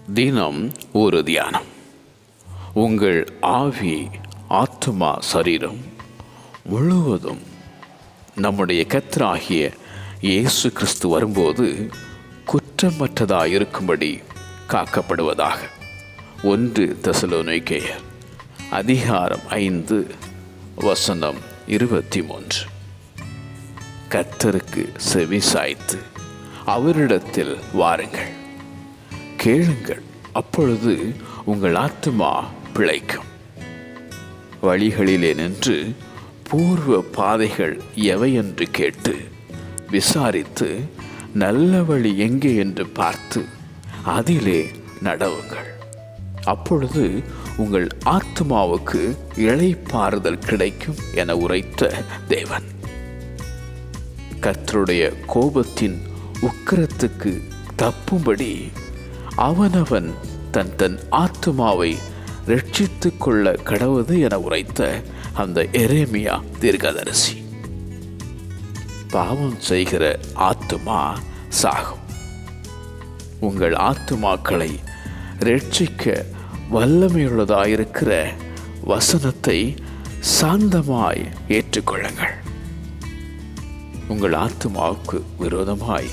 தினம் ஒரு தியானம். உங்கள் ஆவி, ஆத்துமா, சரீரம் முழுவதும் நம்முடைய கர்த்தராகிய இயேசு கிறிஸ்து வரும்போது குற்றமற்றதாயிருக்கும்படி காக்கப்படுவதாக. 1 தெசலோனிக்கேயர் அதிகாரம் 5:23. கர்த்தருக்கு செவி சாய்த்து அவரிடத்தில் வாருங்கள், கேளுங்கள், அப்பொழுது உங்கள் ஆத்துமா பிழைக்கும். வழிகளிலே நின்று பூர்வ பாதைகள் எவையென்று கேட்டு விசாரித்து நல்ல வழி எங்கே என்று பார்த்து அதிலே நடவுங்கள். அப்பொழுது உங்கள் ஆத்துமாவுக்கு இளைப்பாறுதல் கிடைக்கும் என உரைத்த தேவன். கர்த்தருடைய கோபத்தின் உக்கிரத்துக்கு தப்பும்படி அவனவன் தன் ஆத்துமாவை ரட்சித்துக் கொள்ள கடவுது என உரைத்த அந்த எரேமியா தீர்க்கதரிசி. பாவம் செய்கிற ஆத்துமா சாகும். உங்கள் ஆத்துமாக்களை ரட்சிக்க வல்லமையுள்ளதாயிருக்கிற வசனத்தை சாந்தமாய் ஏற்றுக்கொள்ளுங்கள். உங்கள் ஆத்துமாவுக்கு விரோதமாய்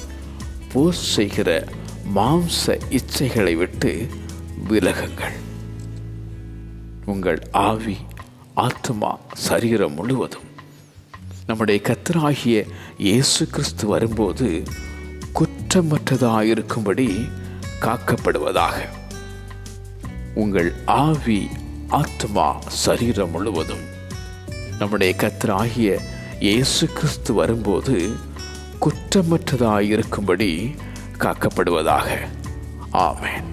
போர் செய்கிற மாம்ச இச்சைகளை விட்டு விலகுங்கள். உங்கள் ஆவி, ஆத்துமா, சரீரம் முழுவதும் நம்முடைய கர்த்தராகிய இயேசு கிறிஸ்து வரும்போது குற்றமற்றதாயிருக்கும்படி காக்கப்படுவதாக. உங்கள் ஆவி, ஆத்துமா, சரீரம் முழுவதும் நம்முடைய கர்த்தராகிய இயேசு கிறிஸ்து வரும்போது குற்றமற்றதாயிருக்கும்படி காக்கப்படுவதாக. ஆமென்.